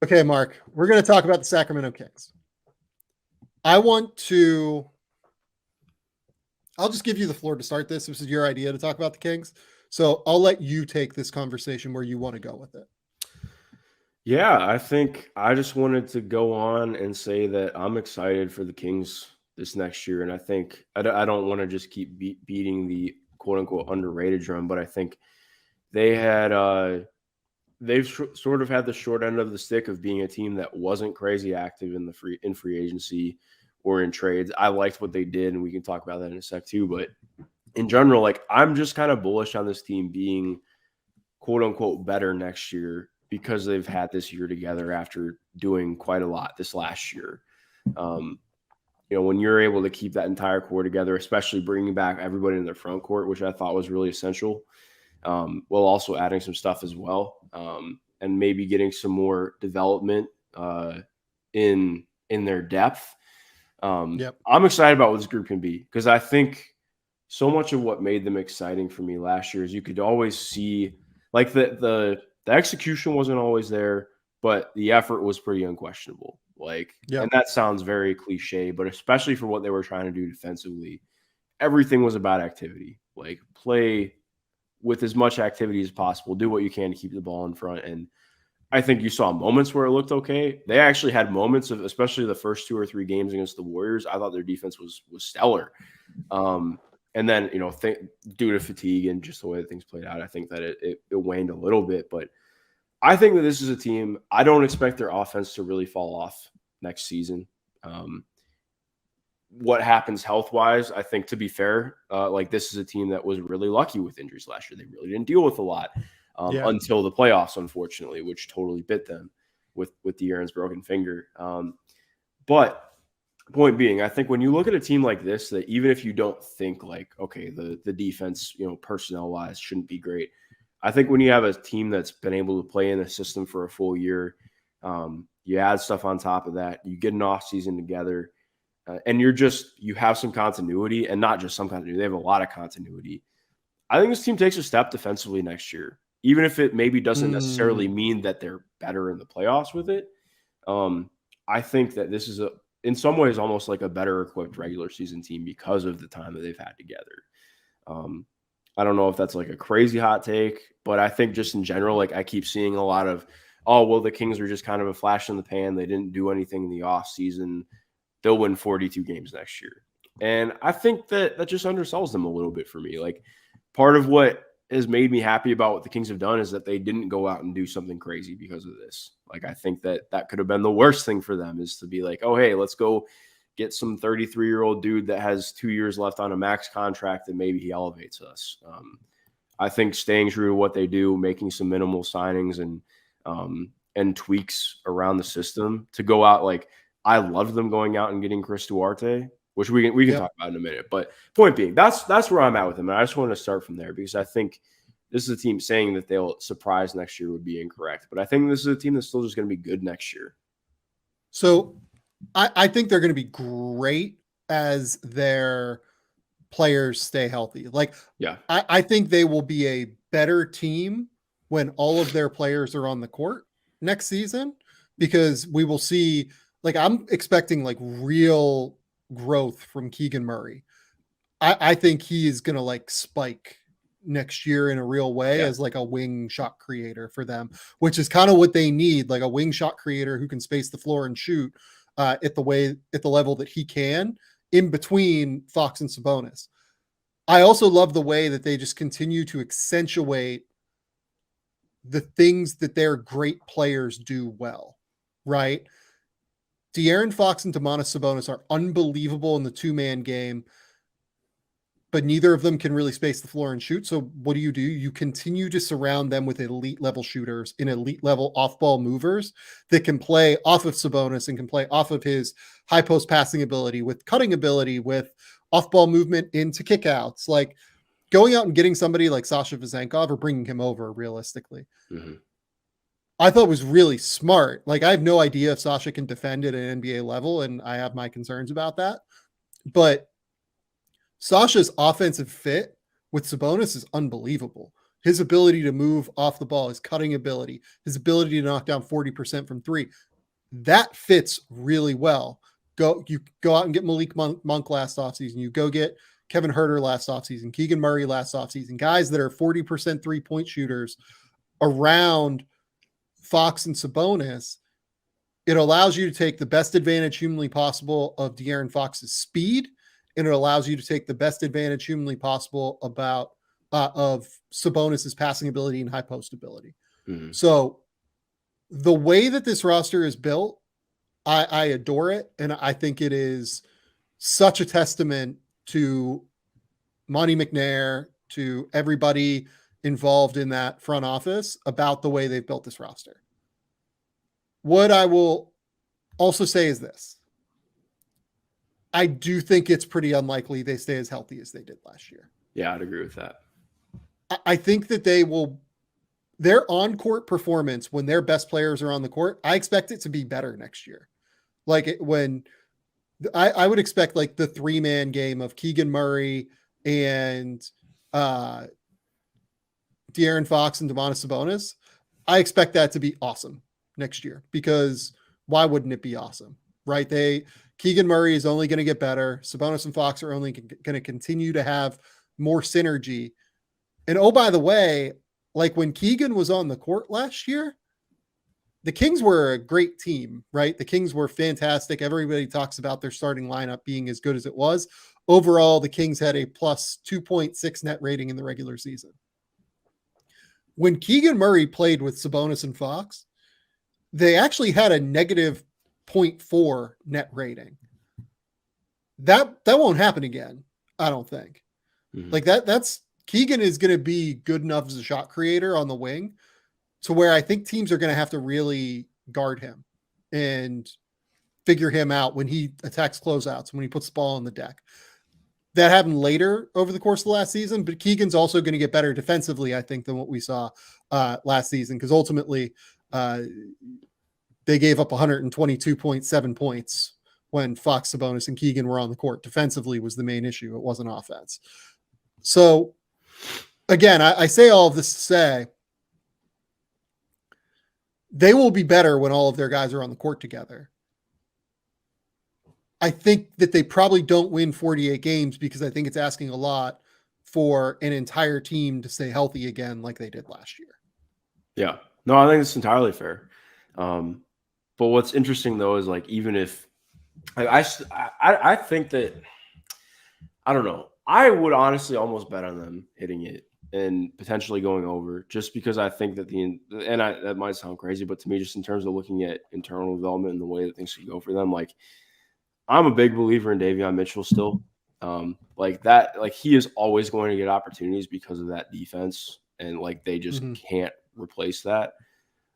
Okay, Mark, we're going to talk about the Sacramento Kings. I'll just give you the floor to start this. This is your idea to talk about the Kings. So I'll let you take this conversation where you want to go with it. Yeah, I think I just wanted to go on and say that I'm excited for the Kings this next year. And I think I don't want to just keep beating the quote unquote underrated drum, but I think they had, they've sort of had the short end of the stick of being a team that wasn't crazy active in free agency or in trades. I liked what they did, and we can talk about that in a sec too. But in general, like I'm just kind of bullish on this team being quote unquote better next year because they've had this year together after doing quite a lot this last year. Um, when you're able to keep that entire core together, especially bringing back everybody in the front court, which I thought was really essential, while also adding some stuff as well, and maybe getting some more development in their depth. I'm excited about what this group can be because I think so much of what made them exciting for me last year is you could always see like the execution wasn't always there, but the effort was pretty unquestionable. And that sounds very cliche, but especially for what they were trying to do defensively, everything was about activity. Like play with as much activity as possible, do what you can to keep the ball in front. And I think you saw moments where it looked okay. They actually had moments of, especially the first 2 or 3 games against the Warriors, I thought their defense was stellar. And then, due to fatigue and just the way that things played out, I think that it waned a little bit. But I think that this is a team, I don't expect their offense to really fall off next season. What happens health-wise, I think, to be fair, this is a team that was really lucky with injuries last year. They really didn't deal with a lot until the playoffs, unfortunately, which totally bit them with De'Aaron's broken finger. But point being, I think when you look at a team like this, that even if you don't think like, okay, the defense, personnel-wise shouldn't be great, I think when you have a team that's been able to play in a system for a full year, you add stuff on top of that, you get an offseason together, and you have some continuity, and not just some continuity, they have a lot of continuity. I think this team takes a step defensively next year, even if it maybe doesn't necessarily mean that they're better in the playoffs with it. I think that this is in some ways almost like a better equipped regular season team because of the time that they've had together. I don't know if that's like a crazy hot take, but I think just in general, like I keep seeing a lot of, oh, well, the Kings were just kind of a flash in the pan. They didn't do anything in the off season. They'll win 42 games next year. And I think that just undersells them a little bit for me. Like part of what has made me happy about what the Kings have done is that they didn't go out and do something crazy because of this. Like I think that could have been the worst thing for them, is to be like, oh, hey, let's go get some 33-year-old dude that has 2 years left on a max contract and maybe he elevates us. I think staying true to what they do, making some minimal signings and tweaks around the system to go out. Like I loved them going out and getting Chris Duarte, which we can talk about in a minute. But point being, that's where I'm at with them. And I just want to start from there because I think this is a team saying that they'll surprise next year would be incorrect. But I think this is a team that's still just going to be good next year. So I think they're going to be great as their players stay healthy. Like, I think they will be a better team when all of their players are on the court next season, because we will see, like, I'm expecting like real growth from Keegan Murray. I think he is going to like spike next year in a real way as like a wing shot creator for them, which is kind of what they need, like a wing shot creator who can space the floor and shoot at the level that he can in between Fox and Sabonis. I also love the way that they just continue to accentuate the things that their great players do well, right? De'Aaron Fox and Domantas Sabonis are unbelievable in the 2-man game, but neither of them can really space the floor and shoot. So what do? You continue to surround them with elite level shooters and elite level off-ball movers that can play off of Sabonis and can play off of his high post passing ability, with cutting ability, with off-ball movement into kickouts. Like going out and getting somebody like Sasha Vezenkov or bringing him over realistically. I thought was really smart. Like I have no idea if Sasha can defend at an NBA level, and I have my concerns about that. But Sasha's offensive fit with Sabonis is unbelievable. his ability to move off the ball, his cutting ability, his ability to knock down 40% from three, that fits really well. You go out and get Malik Monk last offseason. You go get Kevin Herter last offseason, Keegan Murray last offseason, guys that are 40% 3-point shooters around Fox and Sabonis. It allows you to take the best advantage humanly possible of De'Aaron Fox's speed, and it allows you to take the best advantage humanly possible of Sabonis's passing ability and high post ability. Mm-hmm. So the way that this roster is built, I adore it. And I think it is such a testament to Monty McNair, to everybody involved in that front office about the way they've built this roster. What I will also say is this. I do think it's pretty unlikely they stay as healthy as they did last year. Yeah, I'd agree with that. I think that their on-court performance when their best players are on the court, I expect it to be better next year. I would expect like the 3-man game of Keegan Murray and De'Aaron Fox and Domantas Sabonis. I expect that to be awesome next year, because why wouldn't it be awesome, right? Keegan Murray is only going to get better. Sabonis and Fox are only going to continue to have more synergy. And oh, by the way, like when Keegan was on the court last year, the Kings were a great team, right? The Kings were fantastic. Everybody talks about their starting lineup being as good as it was. Overall, the Kings had a plus 2.6 net rating in the regular season. When Keegan Murray played with Sabonis and Fox, they actually had a negative 0.4 net rating. That won't happen again, I don't think. Mm-hmm. Like that's Keegan is going to be good enough as a shot creator on the wing to where I think teams are going to have to really guard him and figure him out when he attacks closeouts, when he puts the ball on the deck. That happened later over the course of the last season, but Keegan's also going to get better defensively, I think, than what we saw last season, because ultimately they gave up 122.7 points when Fox, Sabonis, and Keegan were on the court. Defensively was the main issue. It wasn't offense. So, again, I say all of this to say they will be better when all of their guys are on the court together. I think that they probably don't win 48 games because I think it's asking a lot for an entire team to stay healthy again like they did last year. Yeah. No, I think it's entirely fair. But what's interesting, though, is like even if I think that I don't know. I would honestly almost bet on them hitting it and potentially going over, just because I think that that might sound crazy, but to me, just in terms of looking at internal development and the way that things could go for them, like I'm a big believer in Davion Mitchell still. He is always going to get opportunities because of that defense, and like they just can't replace that.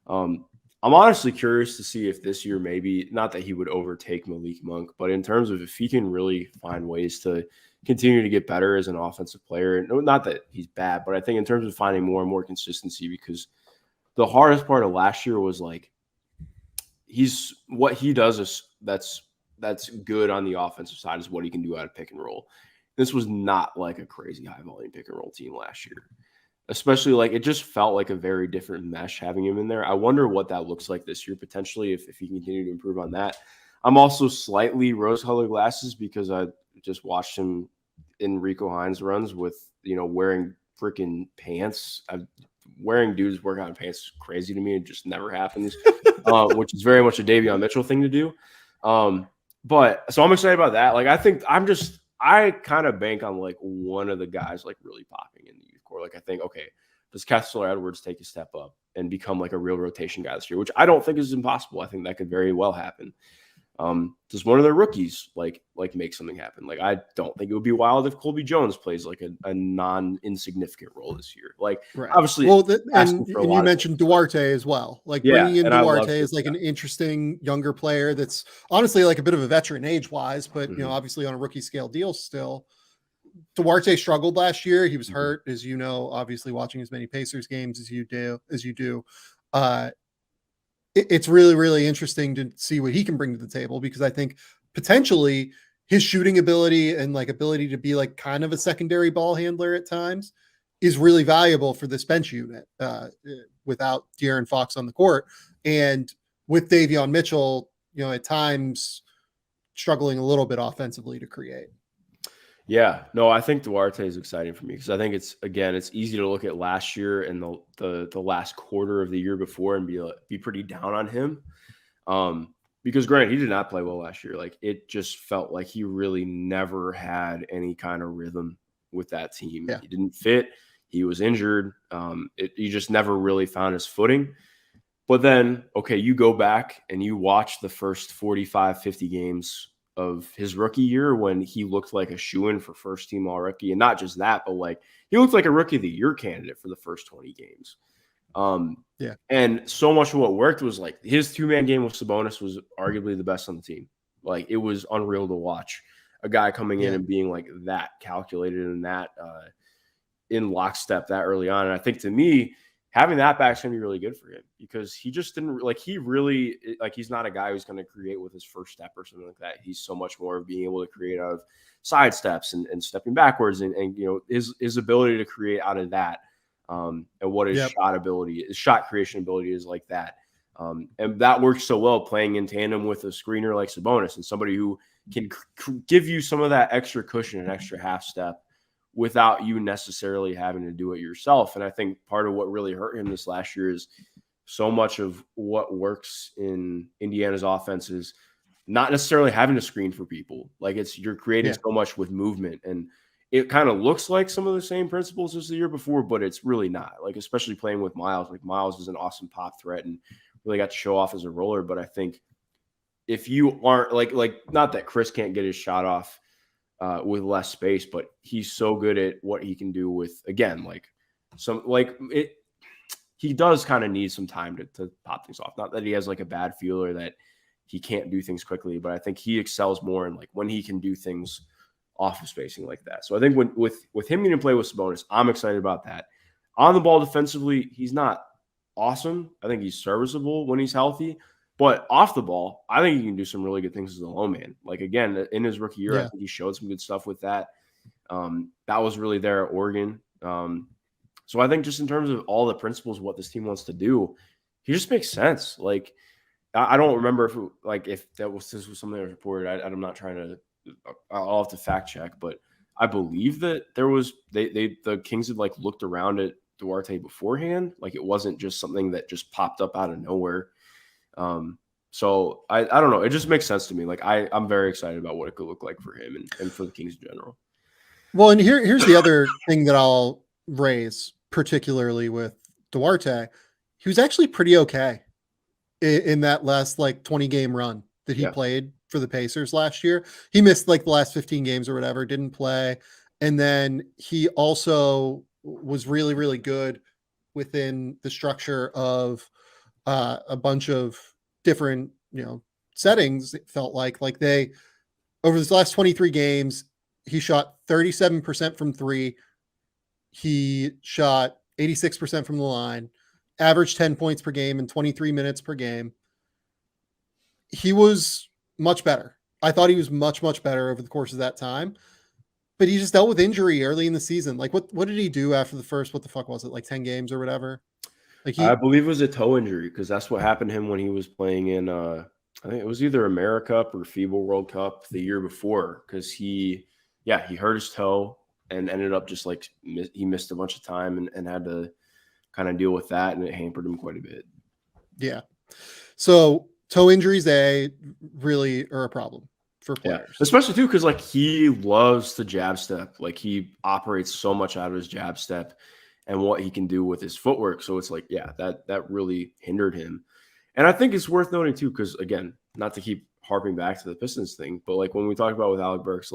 I'm honestly curious to see if this year, maybe not that he would overtake Malik Monk, but in terms of if he can really find ways to continue to get better as an offensive player. Not that he's bad, but I think in terms of finding more and more consistency, because the hardest part of last year was like what he does is that's good on the offensive side is what he can do out of pick and roll. This was not like a crazy high volume pick and roll team last year. Especially like it just felt like a very different mesh having him in there. I wonder what that looks like this year potentially if he can continue to improve on that. I'm also slightly rose-colored glasses because I just watched him in Rico Hines runs with, wearing freaking pants. Wearing dudes workout pants is crazy to me. It just never happens, which is very much a Davion Mitchell thing to do. But so I'm excited about that. Like, I think I kind of bank on like one of the guys like really popping in the youth core. Like, I think, okay, does Kessler Edwards take a step up and become like a real rotation guy this year, which I don't think is impossible. I think that could very well happen. Does one of their rookies like make something happen? Like, I don't think it would be wild if Colby Jones plays like a non-insignificant role this year. Like, right. Obviously, and you mentioned Duarte as well. Like, bringing in Duarte is like an interesting younger player that's honestly like a bit of a veteran age-wise, but obviously on a rookie scale deal still. Duarte struggled last year. He was hurt, as you know, obviously watching as many Pacers games as you do. It's really, really interesting to see what he can bring to the table, because I think potentially his shooting ability and like ability to be like kind of a secondary ball handler at times is really valuable for this bench unit without De'Aaron Fox on the court. And with Davion Mitchell, at times struggling a little bit offensively to create. Yeah, no, I think Duarte is exciting for me because I think it's easy to look at last year and the last quarter of the year before and be pretty down on him. Because granted, he did not play well last year. Like, it just felt like he really never had any kind of rhythm with that team. Yeah. He didn't fit. He was injured. He just never really found his footing. But then, okay, you go back and you watch the first 45, 50 games of his rookie year when he looked like a shoo-in for first team all rookie. And not just that, but like he looked like a rookie of the year candidate for the first 20 games. Yeah. And so much of what worked was like his 2-man game with Sabonis was arguably the best on the team. Like, it was unreal to watch a guy coming in and being like that calculated and that in lockstep that early on. And I think, to me, having that back is going to be really good for him because he just didn't like, he's not a guy who's going to create with his first step or something like that. He's so much more of being able to create out of side steps and stepping backwards and his ability to create out of that. And what his shot creation ability is like that. And that works so well playing in tandem with a screener like Sabonis and somebody who can give you some of that extra cushion and extra half step without you necessarily having to do it yourself. And I think part of what really hurt him this last year is so much of what works in Indiana's offense is not necessarily having to screen for people. Like, you're creating so much with movement, and it kind of looks like some of the same principles as the year before, but it's really not. Like, especially playing with Miles. Like, Miles is an awesome pop threat and really got to show off as a roller. But I think if you aren't like not that Chris can't get his shot off with less space, but he's so good at what he can do with, again, he does kind of need some time to pop things off. Not that he has like a bad feel or that he can't do things quickly, but I think he excels more in like when he can do things off of spacing like that. So I think with him getting to play with Sabonis, I'm excited about that. On the ball defensively, he's not awesome. I think he's serviceable when he's healthy. But off the ball, I think he can do some really good things as a low man. Like, again, in his rookie year, I think he showed some good stuff with that. That was really there at Oregon. So I think just in terms of all the principles of what this team wants to do, he just makes sense. Like, I don't remember if this was something that was reported. I'm not trying to. I'll have to fact check, but I believe that there was the Kings had like looked around at Duarte beforehand. Like, it wasn't just something that just popped up out of nowhere. So I don't know. It just makes sense to me. Like, I'm very excited about what it could look like for him and for the Kings in general. Well, and here's the other thing that I'll raise, particularly with Duarte. He was actually pretty okay in that last 20 game run that he played for the Pacers last year. He missed the last 15 games or whatever, didn't play. And then he also was really, really good within the structure of a bunch of different, settings. It felt like they, over this last 23 games, he shot 37% from three. He shot 86% from the line, averaged 10 points per game and 23 minutes per game. He was much better. I thought he was much, much better over the course of that time, but he just dealt with injury early in the season. Like, what did he do after the first, what the fuck was it? 10 games or whatever? I believe it was a toe injury because that's what happened to him when he was playing in, I think it was either AmeriCup or FIBA World Cup the year before. Cause he hurt his toe and ended up just he missed a bunch of time and had to kind of deal with that. And it hampered him quite a bit. Yeah. So toe injuries, they really are a problem for players. Yeah. Especially too, because he loves the jab step. Like, he operates so much out of his jab step and what he can do with his footwork. So it's that really hindered him. And I think it's worth noting too, because again, not to keep harping back to the Pistons thing, but when we talk about with Alec Burks,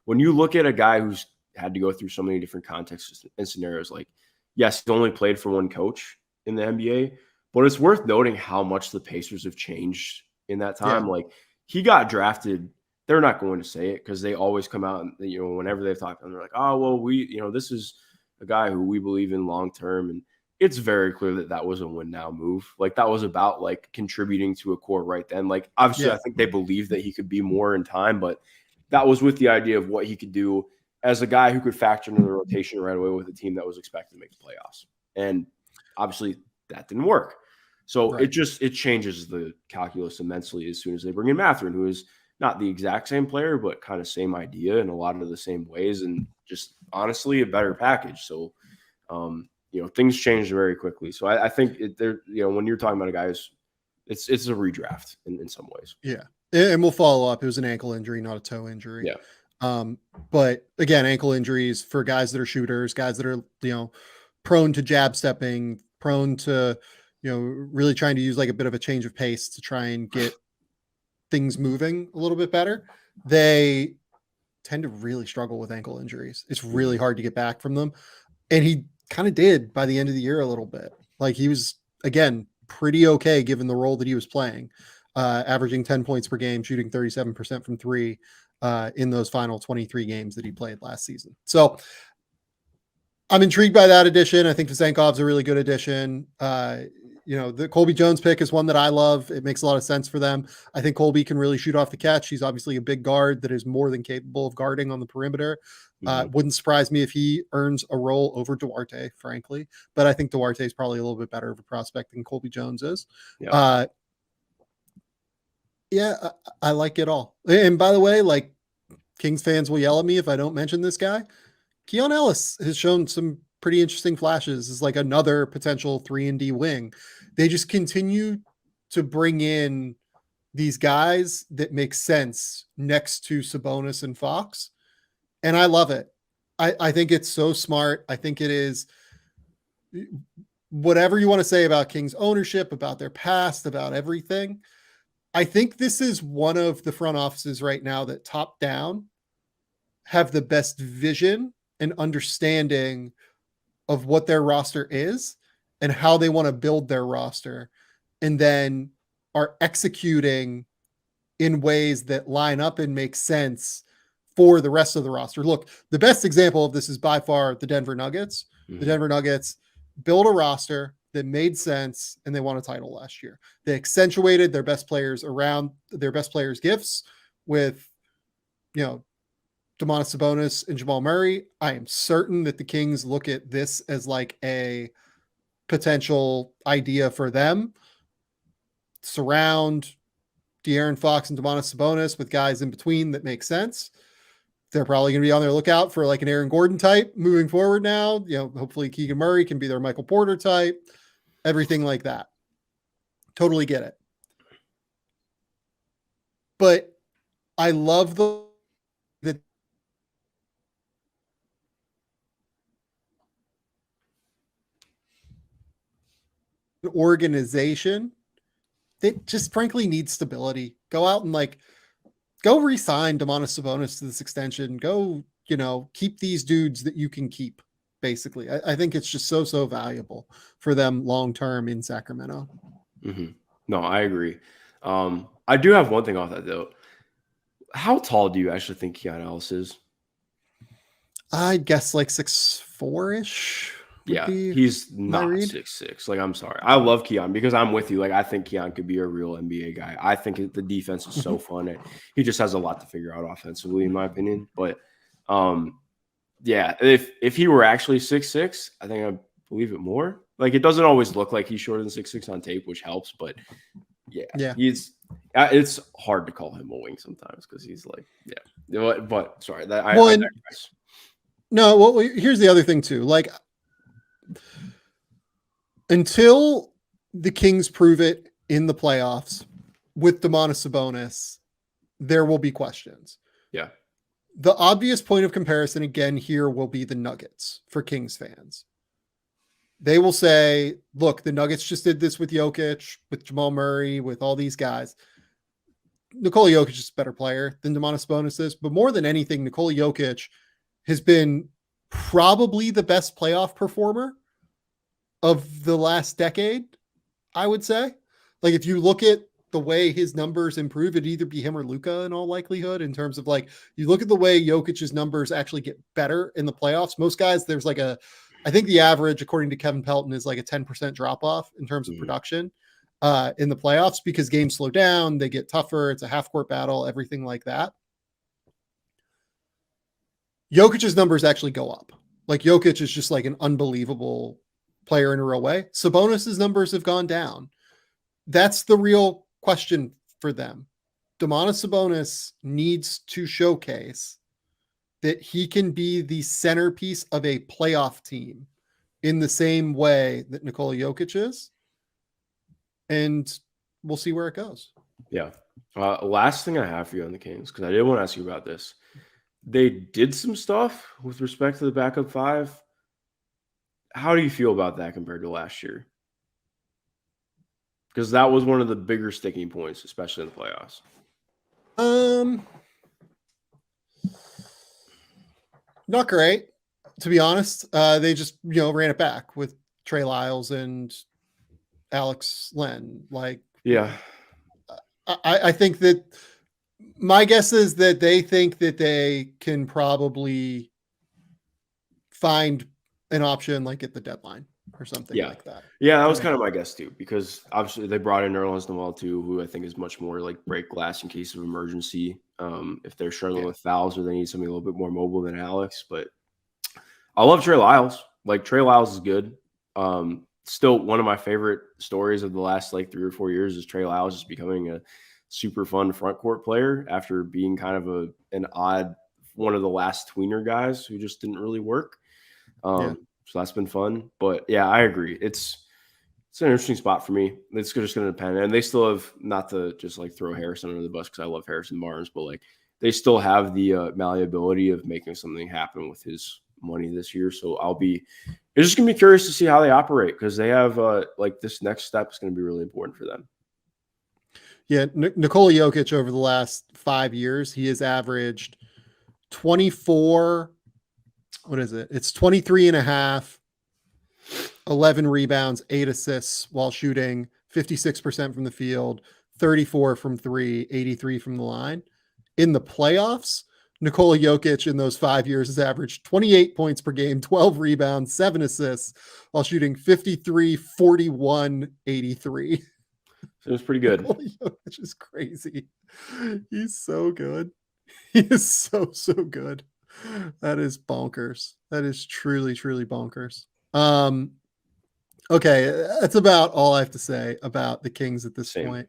when you look at a guy who's had to go through so many different contexts and scenarios, yes, he's only played for one coach in the NBA, but it's worth noting how much the Pacers have changed in that time. Yeah. He got drafted. They're not going to say it because they always come out and, whenever they've talked to him, they're like, oh, well, this is a guy who we believe in long-term. And it's very clear that was a win now move. That was about contributing to a core right then. Obviously I think they believed that he could be more in time, but that was with the idea of what he could do as a guy who could factor into the rotation right away with a team that was expected to make the playoffs. And obviously that didn't work. So it changes the calculus immensely as soon as they bring in Mathurin, who is not the exact same player, but kind of same idea in a lot of the same ways, and just honestly a better package. So, things changed very quickly. So I think when you're talking about a guy who's, it's a redraft in some ways. Yeah. And we'll follow up. It was an ankle injury, not a toe injury. Yeah. But again, ankle injuries for guys that are shooters, guys that are, prone to jab stepping, prone to, really trying to use like a bit of a change of pace to try and get things moving a little bit better. They tend to really struggle with ankle injuries. It's really hard to get back from them. And he kind of did by the end of the year a little bit. Like he was, again, pretty okay given the role that he was playing, averaging 10 points per game, shooting 37% from three in those final 23 games that he played last season. So I'm intrigued by that addition. I think Vesenkov's a really good addition. The Colby Jones pick is one that I love. It makes a lot of sense for them. I think Colby can really shoot off the catch. He's obviously a big guard that is more than capable of guarding on the perimeter. Wouldn't surprise me if he earns a role over Duarte, frankly. But I think Duarte is probably a little bit better of a prospect than Colby Jones is. Yeah. I like it all. And by the way, like Kings fans will yell at me if I don't mention this guy. Keon Ellis has shown some pretty interesting flashes as like another potential 3-and-D wing. They just continue to bring in these guys that make sense next to Sabonis and Fox. And I love it. I think it's so smart. I think it is, whatever you want to say about Kings ownership, about their past, about everything. I think this is one of the front offices right now that top down have the best vision and understanding of what their roster is and how they want to build their roster, and then are executing in ways that line up and make sense for the rest of the roster. Look, the best example of this is by far the Denver Nuggets. The Denver Nuggets built a roster that made sense, and they won a title last year. They accentuated their best players around their best players' gifts with, Domantas Sabonis and Jamal Murray. I am certain that the Kings look at this as like a potential idea for them. Surround De'Aaron Fox and Domantas Sabonis with guys in between that make sense. They're probably going to be on their lookout for like an Aaron Gordon type moving forward now. Hopefully Keegan Murray can be their Michael Porter type, everything like that. Totally get it. But I love the organization that just frankly needs stability. Go out and go re-sign Domantas Sabonis to this extension. Go, keep these dudes that you can keep. Basically, I think it's just so valuable for them long term in Sacramento. No, I agree. I do have one thing off that though. How tall do you actually think Keon Ellis is? I guess like 6'4"-ish. Yeah, he's not 6'6". Like, I'm sorry. I love Keon because I'm with you. Like, I think Keon could be a real NBA guy. I think the defense is so fun. He just has a lot to figure out offensively, in my opinion. But, yeah, if he were actually 6'6", I think I'd believe it more. Like, it doesn't always look like he's shorter than 6'6" on tape, which helps. But, yeah. It's hard to call him a wing sometimes because he's like, yeah. But, sorry. Here's the other thing, too. Like, until the Kings prove it in the playoffs with Domantas Sabonis, there will be questions. Yeah. The obvious point of comparison again here will be the Nuggets for Kings fans. They will say, look, the Nuggets just did this with Jokic, with Jamal Murray, with all these guys. Nikola Jokic is a better player than Domantas Sabonis is, but more than anything, Nikola Jokic has been probably the best playoff performer of the last decade, I would say. Like, if you look at the way his numbers improve, it'd either be him or Luka in all likelihood, in terms of like, you look at the way Jokic's numbers actually get better in the playoffs. Most guys, there's like I think the average, according to Kevin Pelton, is like a 10% drop off in terms of production in the playoffs because games slow down, they get tougher. It's a half court battle, everything like that. Jokic's numbers actually go up. Like Jokic is just like an unbelievable player in a real way. Sabonis's numbers have gone down. That's the real question for them. Domantas Sabonis needs to showcase that he can be the centerpiece of a playoff team in the same way that Nikola Jokic is. And we'll see where it goes. Yeah. Last thing I have for you on the Kings, because I did want to ask you about this. They did some stuff with respect to the backup five. How do you feel about that compared to last year? Because that was one of the bigger sticking points, especially in the playoffs. Not great, to be honest. They just, ran it back with Trey Lyles and Alex Len. Like, yeah, I think that my guess is that they think that they can probably find an option like at the deadline or something like that. Yeah, that was kind of my guess too, because obviously they brought in Nerlens Noel too, who I think is much more like break glass in case of emergency. If they're struggling with fouls or they need somebody a little bit more mobile than Alex. But I love Trey Lyles. Like Trey Lyles is good. Still one of my favorite stories of the last like 3 or 4 years is Trey Lyles just becoming a super fun front court player after being kind of an odd one of the last tweener guys who just didn't really work. So that's been fun. But yeah, I agree. It's an interesting spot for me. It's just going to depend. And they still have, not to just like throw Harrison under the bus because I love Harrison Barnes, but like they still have the malleability of making something happen with his money this year. So it's just going to be curious to see how they operate because they have like this next step is going to be really important for them. Yeah. Nikola Jokic over the last 5 years, he has averaged 24. What is it? It's 23.5, 11 rebounds, 8 assists while shooting 56% from the field, 34 from 3, 83 from the line. In the playoffs, Nikola Jokic in those 5 years has averaged 28 points per game, 12 rebounds, 7 assists while shooting 53, 41, 83. So it was pretty good. Nikola Jokic is crazy. He's so good. He is so good. That is bonkers. That is truly, truly bonkers. Okay, that's about all I have to say about the Kings at this point.